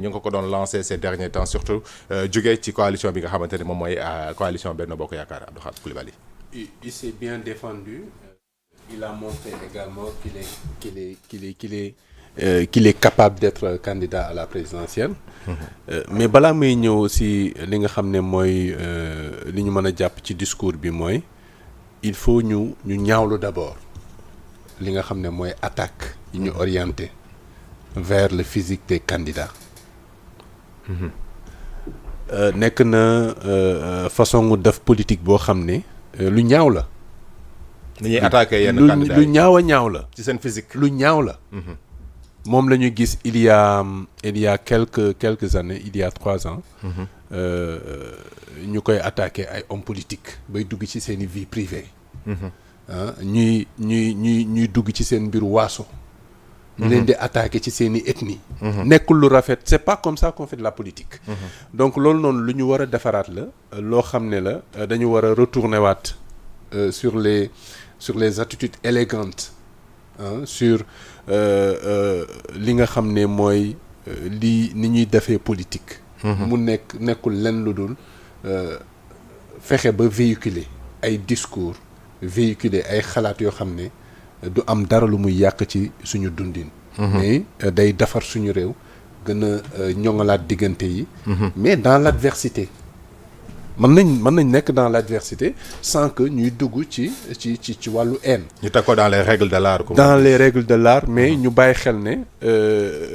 ñu ngi ko doon lancé ces derniers temps surtout jógee ci coalition bi nga xamante ne moom mooy coalition Benno Bokk Yaakaar Abdou Khadre Coulibaly. Il s'est bien défendu. Il a montré également qu'il est capable d'être candidat à la présidentielle. Mais balaa may ñëw aussi li nga xam ne mooy li ñu mën a jàpp ci discours bi mooy il faut ñu ñaawlu d'abord li nga xam ne mooy attaque yi ñu orienté vers le physique des candidats. nekk na façon def politique boo xam ne lu ñaaw la. ni ñuy attaqué yenn candidats lu ñaaw a ñaaw la. ci seen physique. lu ñaaw la. moom la ñu gis il y a quelques années il y a 3 ans. ñu koy attaqué ay hommes politiques bay dugg ci seen i vie privée. ñuy dugg ci seen mbiru waaso. ñu leen di attaqué ci seen i ethnie. nekkul lu rafet c'est pas comme ça qu'on fait de la politique. donc loolu noonu lu ñu war a defaraat la loo xam ne la dañu war a retourner waat sur les attitudes élégantes sur li nga xam ne mooy li ni ñuy defee politique. mu nekkul lenn lu dul fexe ba véhiculer ay discours véhiculer ay xalaat yoo xam ne du am dara lu muy yàq ci suñu dundin. mais day defar suñu réew gën a ñoŋalaat diggante yi. mais dans l'adversité mën nañ nekk dans l'adversité sans que ñuy dugg ci wàllu haine. ñu teg ko dans les règles de l'art. dans les règles de l'art mais ñu bàyyi xel ne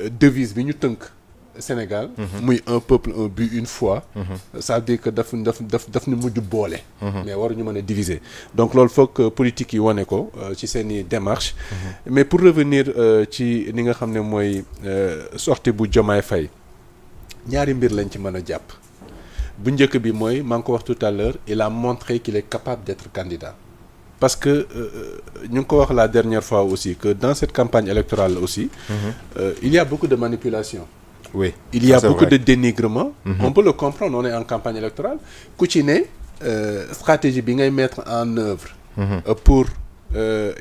devise bi ñu tënk Sénégal. muy un peuple un but une foi. ça veut dire que daf ni mujj boole. mais waruñu mën a diviser. donc loolu foog politique yi wane ko ci seeni démarche. mais pour revenir ci li nga xam ne mooy sortie bu Diomaye Faye ñaari mbir lañ ci mën a jàpp. bu njëkk bi mooy maa ngi ko wax tout à l'heure il a montré qu'il est capable d'être candidat. parce que ñu ngi ko wax la dernière fois aussi que dans cette campagne électorale aussi. Il y a beaucoup de manipulation. Oui, il y a beaucoup de dénigrement. On peut le comprendre, on est en campagne électorale. ku ci ne stratégie bi ngay mettre en œuvre. pour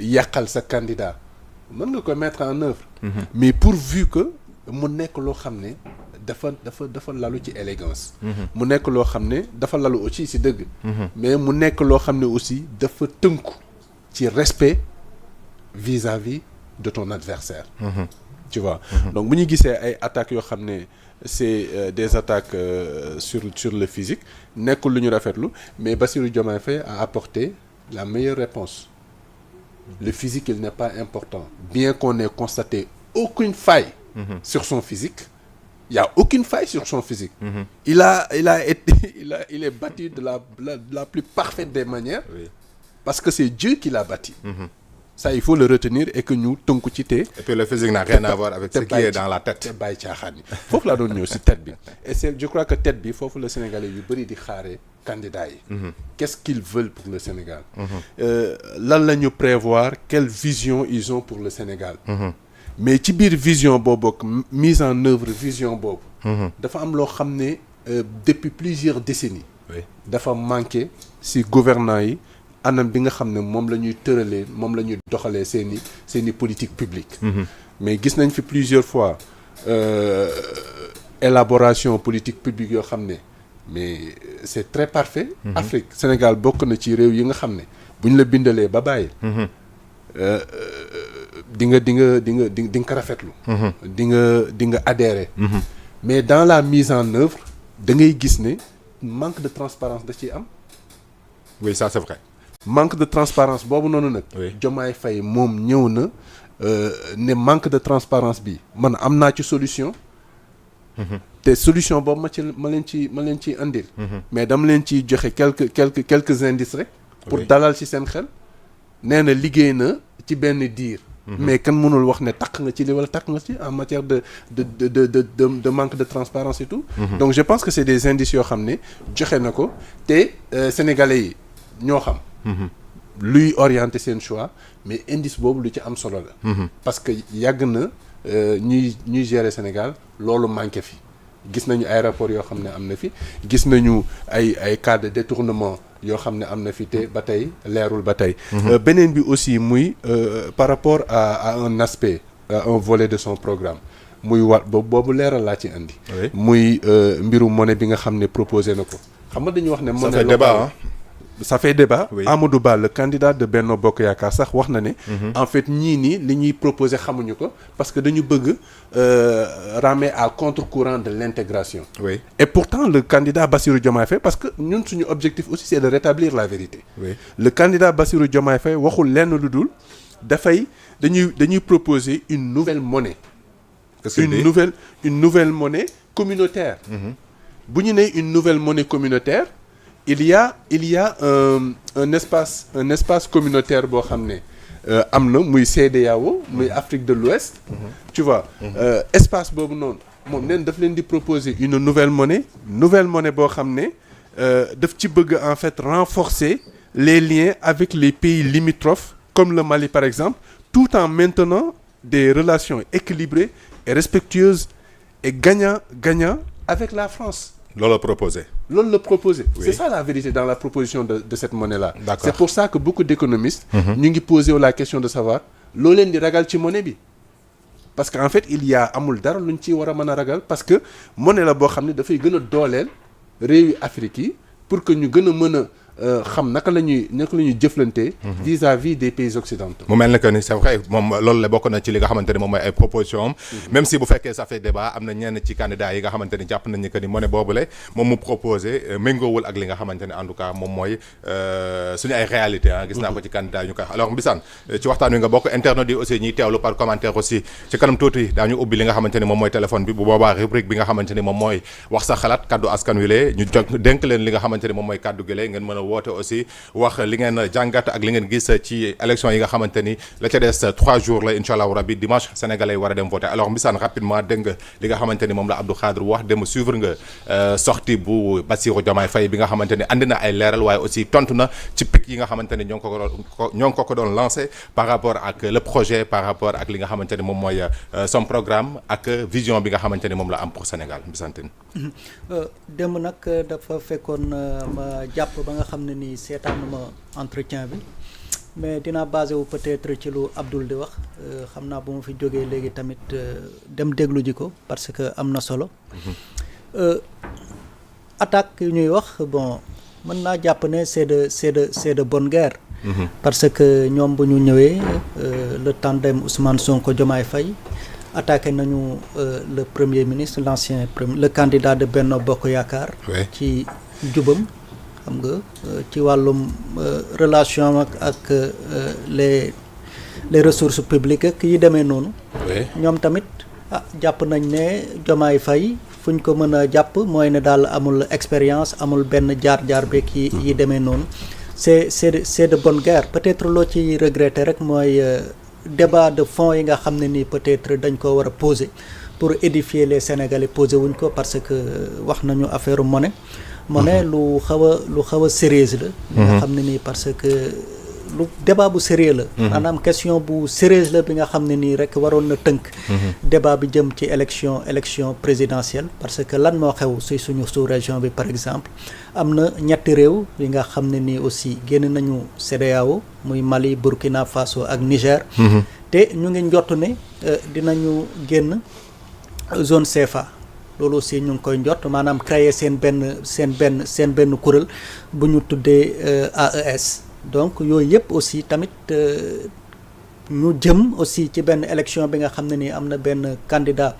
yàqal sa candidat mën nga ko mettre en œuvre. mais pourvu que mu nekk loo xam ne dafa lalu ci élégance. mu nekk loo xam ne dafa lalu aussi ci dëgg. mais mu nekk loo xam ne aussi dafa tënku ci respect vis-à-vis de ton adversaire. Tu vois. Donc bu ñu gisee ay attaques yoo xam ne c'est des attaques sur le physique nekkul lu ñu rafetlu mais Bassirou Diomaye Faye a apporté la meilleure réponse. Le physique il n'est pas important bien qu'on ait constaté aucune faille sur son physique. Il y a aucune faille sur son physique. Il est bâti de la plus parfaite des manières. Oui. Parce que c'est Dieu qui l'a bâti. Ça il faut le retenir et que ñu tënku ci te. Et puis le physique n'a rien à voir avec ce qui est dans la tête. te bàyyi caaxaan yi foofu laa doon ñëw ci tête bi et je crois que tête bi foofu la Sénégalais yu bëri di xaare candidats yi. Qu'est-ce qu'ils veulent pour le Sénégal. lan la ñu prévoir quelle vision ils ont pour le Sénégal. mais ci biir vision boobu ak mise en œuvre vision boobu. dafa am loo xam ne depuis plusieurs décennies. dafa manqué ci gouvernants yi. anam bi nga xam ne moom la ñuy tëralee moom la ñuy doxalee seeni politique publique. mais gis nañ fi plusieurs fois élaboration politique publique yoo xam ne mais c'est très parfait. Afrique Sénégal bokk na ci réew yi nga xam ne bu ñu la bindalee ba bàyyi. di nga ko rafetlu. di nga adhérer. mais dans la mise en œuvre da ngay gis ne manque de transparence da ciy am. oui ça c'est vrai. manque de transparence boobu noonu nag. Diomaye Faye moom ñëw na ne manque de transparence bi man am naa ci solution. te solution boobu ma leen ci andil. mais dama leen ciy joxe quelques indices rek. pour dalal ci seen xel. nee na liggéey na ci benn diir. mais kan mënul wax ne takk nga ci li wala takk nga ci en matière de manque de transparence et tout. donc je pense que c'est des indices yoo xam ne joxe na ko te sénégalais yi ñoo xam. luy orienter seen choix mais indice boobu lu ci am solo la. parce que yàgg na ñuy gérer Sénégal loolu manqué fi gis nañu ay rapports yoo xam ne am na fi gis nañu ay cas de détournement yoo xam ne am na fi te ba tey leerul ba tey. beneen bi aussi muy par rapport à un aspect à un volet de son programme muy boobu leeral laa ci andi. Oui. muy mbiru monnaie bi nga xam ne proposé na ko xam nga dañuy wax ne. monnaie fait débat, ça fait débat. Oui. Amadou Ba le candidat de Benno Bokk Yaakaar sax wax na ne. en fait ñii nii li ñuy proposé xamuñu ko parce que dañu bëgg ramer à contre-courant de l'intégration. Oui. Et pourtant le candidat Bassirou Diomaye Faye parce que ñun suñu objectif aussi c'est de rétablir la vérité. Oui. Le candidat Bassirou Diomaye Faye waxul lenn lu dul dafay dañuy proposer une nouvelle monnaie. Qu'est-ce qu'il dit? Une nouvelle monnaie communautaire. bu ñu nee une nouvelle monnaie communautaire il y a un espace communautaire boo xam ne am na muy CEDEAO muy Afrique de l'Ouest. tu vois espace boobu noonu moom neen daf leen di proposer une nouvelle monnaie boo xam ne daf ci bëgg en fait renforcer les liens avec les pays limitrophes comme le Mali par exemple tout en maintenant des relations équilibrées et respectueuses et gagnant avec la France. loolu la proposé. Oui. C'est ça la vérité dans la proposition de cette monnaie-là. D'accord. C'est pour ça que beaucoup d'économistes ñu ngi poser la question de savoir loo leen di ragal ci monnaie bi parce que en fait il y a amul dara luñ ci war a mën a ragal parce que monnaie la boo xam ne dafay gën a dooleel réewi Afrique yi pour que ñu gën a mën a xam naka la ñuy jëflantee vis-à-vis des pays occidentaux. mu mel ne que ni c'est vrai moom loolu la bokk na ci li nga xamante ni moom mooy ay proposition am même si bu fekkee ça fait débat am na ñenn ci candidats yi nga xamante ni jàpp nañ ni que ni monnaie boobule moom mu proposé méngoowul ak li nga xamante ni en tout cas moom mooy suñu ay réalité gis naa ko ci candidats yi ñu koy alors Mbissane ci waxtaan wi nga bokk internet yi aussi ñuy teewlu par commentaire aussi ci kanam tuuti daañu ubbi li nga xamante ni moom mooy téléphone bi bu boobaa rubrique bi nga xamante ni moom mooy wax sa xalaat kaddu askan wi lee ñu jog dénk leen li nga xamante ni moom mooy kaddu gi lee ngeen mën a woote aussi wax li ngeen jàngat ak li ngeen gis ci élection yi nga xamante ni la ca des 3 jours la incha allahu rabbi dimanche sénégalais yi war a dem voter alors Mbissane rapidement dégg nga li nga xamante ni moom la Abdou Khadre wax dem suivre nga sortie bu Bassirou Diomaye Faye bi nga xamante ni andi na ay leeral waaye aussi tontu na ci pic yi nga xamante ni ñoo ngi ko doon lancé par rapport ak le projet par rapport ak li nga xamante ni moom mooy son programme ak vision bi nga xamante ni moom la am pour Sénégal Mbissane. démb nag dafa fekkoon ma jàpp ba nga xam ne ni seetaanuma entretien bi mais dinaa basé wu peut-être ci lu Abdoul di wax xam naa bu ma fi jógee léegi tamit dem déglu ji ko parce que am na solo attaque yu ñuy wax bon mën naa jàpp ne c'est de bonne guerre. parce que ñoom bu ñu ñëwee le tandem Ousmane Sonko Diomaye Faye attaqué nañu le premier ministre le candidat de Benno Bokk Yaakaar. ci jubam. xam nga ci wàllum relation ak les ressources publiques ak yi demee noonu. ñoom tamit jàpp nañ ne Diomaye Faye fu ñu ko mën a jàpp mooy ne daal amul expérience amul benn jaar-jaar beeg yi demee noonu. c'est de bonne guerre peut-être loo ci regretter rek mooy débat de fond yi nga xam ne nii peut-être dañ ko war a poser pour édifier les Sénégalais poser wuñ ko parce que wax nañu affaire monnaie. lu xaw a sérieuse la. nga xam ne nii parce que lu débat bu sérieux la. maanaam question bu sérieuse la bi nga xam ne nii rek waroon na tënk. débat bi jëm ci élection présidentielle parce que lan moo xew si suñu sous-région bi par exemple am na ñetti réew yi nga xam ne nii aussi génn nañu CEDEAO muy Mali Burkina Faso ak Niger. te ñu ngi njott ne dinañu génn zone CFA. loolu aussi ñu ngi koy njort maanaam créer seen benn kuréel bu ñu tuddee AES donc yooyu yëpp aussi tamit ñu jëm aussi ci benn élection bi nga xam ne nii am na benn candidat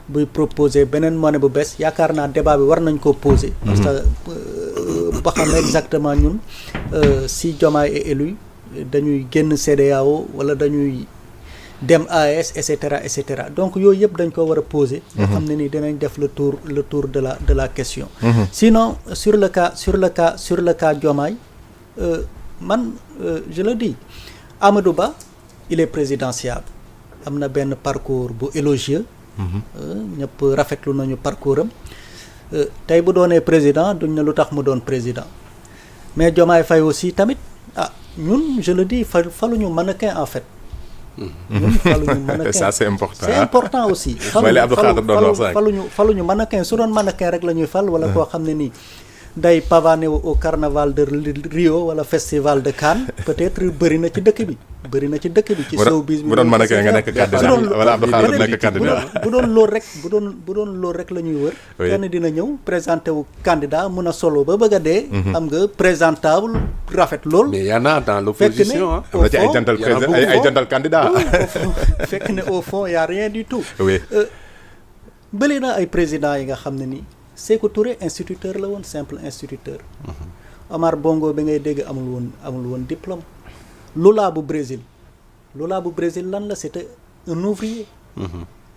buy proposer beneen monnaie bu bees yaakaar naa débat bi war nañ koo poser. parce que ba xam ne exactement ñun si Diomaye est élu dañuy génn CEDEAO wala dañuy dem AES et cetera donc yooyu yëpp dañ ko war a poser. nga xam ne ni dinañ def le tour de la question. Sinon sur le cas Diomaye man je le dis Amadou Ba il est présidentiable am na benn parcours bu élogieux. ñëpp rafetlu nañu parcours am tey bu doonee président duñ ne lu tax mu doon président mais Diomaye Faye aussi tamit ñun je le dis faluñu mannequin en fait. ça c'est important c'est important aussi. faluñu mannequin su doon mannequin rek la ñuy fal wala koo xam ne nii day pavané au carnaval de Rio wala festival de Cannes peut-être bëri na ci dëkk bi ci showbiz bi bu doon mën a nga nekk candidat wala Abdou Khadre nekk candidat bu doon loolu rek la ñuy wër kenn dina ñëw présenté wu candidat mun a solo ba bëgg a dee am nga présentable rafet lool mais y en a dans l'opposition am na ci ay jantal candidat fekk ne au fond y a rien du tout oui bëri na ay président yi nga xam ne nii Sékou Touré instituteur la woon simple instituteur Omar Bongo bi ngay dégg amul woon diplôme Lula bu Brésil lan la c'était un ouvrier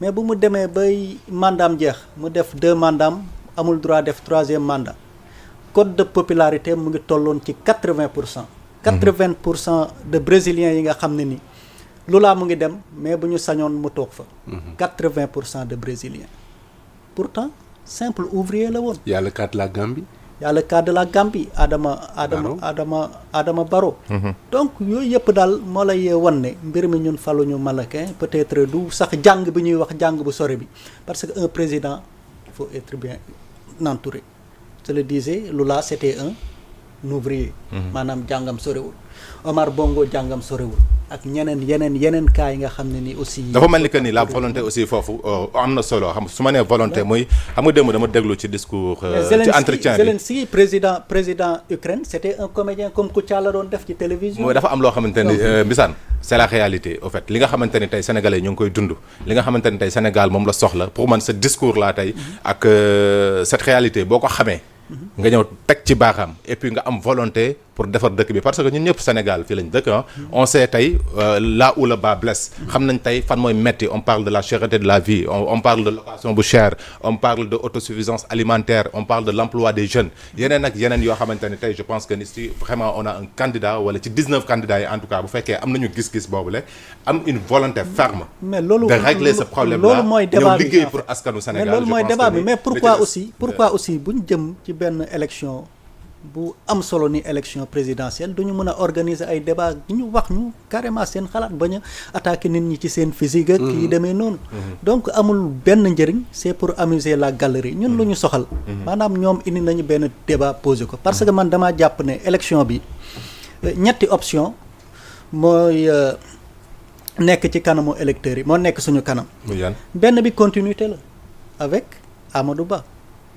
mais bu mu demee bay mandaam jeex mu def 2 mandaam amul droit def 3e mandat code de popularité mu ngi tolloon ci 80% de brésiliens yi nga xam ne ni Lula mu ngi dem mais bu ñu sañoon mu toog fa 80% de brésiliens pourtant simple ouvrier la woon. Il y a le cas de la Gambie. Adama Barrow. Donc yooyu yëpp daal moo lay wan ne mbir mi ñun faluñu Malaquin peut-être du sax jàng bi ñuy wax jàng bu sore bi parce que un président il faut être bien entouré. Je le disais Lula c'était un ouvrier. maanaam jàngam sorewul Omar Bongo jàngam sorewul. ak yeneen cas yi nga xam ne ni aussi. dafa mel ni que ni la volonté aussi foofu am na solo xam su ma nee volonté mooy xam nga démb dama déglu ci discours. ci entretien bi Zelensky président Ukraine c'était un comédien comme Kouthia la doon def ci télévision. mooy dafa am loo xamante ni Mbissane c'est la réalité au fait li nga xamante ni tey sénégalais ñu ngi koy dund li nga xamante ni tey Sénégal moom la soxla pour man ce discours là tey ak cette réalité boo ko xamee. nga ñëw teg ci baaxam et puis nga am volonté pour defar dëkk bi parce que ñun ñëpp Sénégal fii lañ dëkk on sait tey là où le bas blesse xam nañ tey fan mooy metti on parle de la cherté de la vie on parle de location bu cher on parle de autosuffisance alimentaire on parle de l'emploi des jeunes yeneen ak yeneen yoo xamante ne tey je pense que ni si vraiment on a un candidat wala ci 19 candidats yi en tout cas bu fekkee am nañu gis-gis boobule am une volonté ferme mais loolu de régler ce problème là loolu mooy débat bi ñëw liggéey pour askanu Sénégal mais loolu mooy débat bi mais pourquoi aussi buñ jëm ci benn élection bu am solo ni élection présidentielle duñu mën a organiser ay débat ñu wax ñu carrément seen xalaat bañ a attaquer nit ñi ci seen physique ak yi demee noonu donc amul benn njëriñ c'est pour amuser la galerie ñun lu ñu soxal maanaam ñoom indi nañu benn débat posé ko parce que man damaa jàpp ne élection bi ñetti option mooy nekk ci kanamu électeurs yi moo nekk suñu kanam benn bi continuité la avec Amadou Ba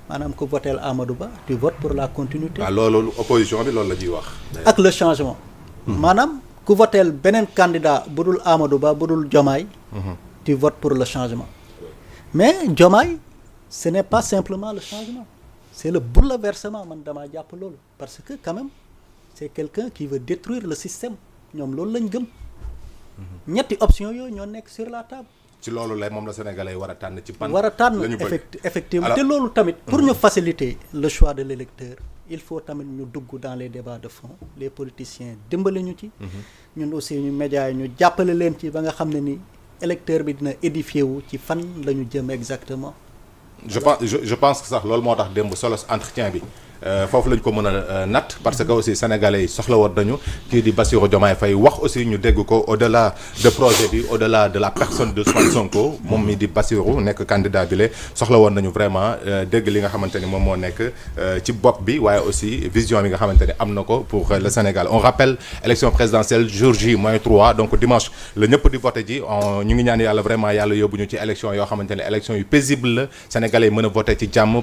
maanaam ku voteel Amadou Ba tu votes pour la continuité. waaw loolu opposition bi loolu la ñuy wax. ak le changement. maanaam ku voteel beneen candidat bu dul Amadou Ba bu dul Diomaye. tu votes pour le changement. mais Diomaye ce n'est pas simplement le changement c'est le bouleversement man damaa jàpp loolu parce que quand même c'est quelqu'un qui veut détruire le système ñoom loolu lañ gëm. ñetti option yooyu ñoo nekk sur la table. ci loolu la moom la Sénégalais war a tànn ci ban war a tànn effectivement te loolu tamit pour ñu faciliter le choix de l'électeur il faut tamit ñu dugg dans les débats de fond les politiciens dimbali ñu ci ñun aussi ñu médias yi ñu jàppale leen ci ba nga xam ne ni électeur bi dina édifié wu ci fan la ñu jëm exactement je pense que sax loolu moo tax démb solo entretien bi foofu lañ ko mën a natt parce que aussi sénégalais yi soxla woon nañu kii di Bassirou Diomaye Faye wax aussi ñu dégg ko au-delà de projet bi au-delà de la personne de Ousmane Sonko moom mi di Bassirou nekk candidat bi le soxla woon nañu vraiment dégg li nga xamante ni moom moo nekk ci bopp bi waaye aussi vision bi nga xamante ni am na ko pour le Sénégal on rappelle élection présidentielle jour J-3 donc dimanche la ñëpp di voté ji ñu ngi ñaan yàlla vraiment yàlla yóbbu ñu ci élection yoo xamante ne élection yu paisible la sénégalais yi mën a voté ci jàmm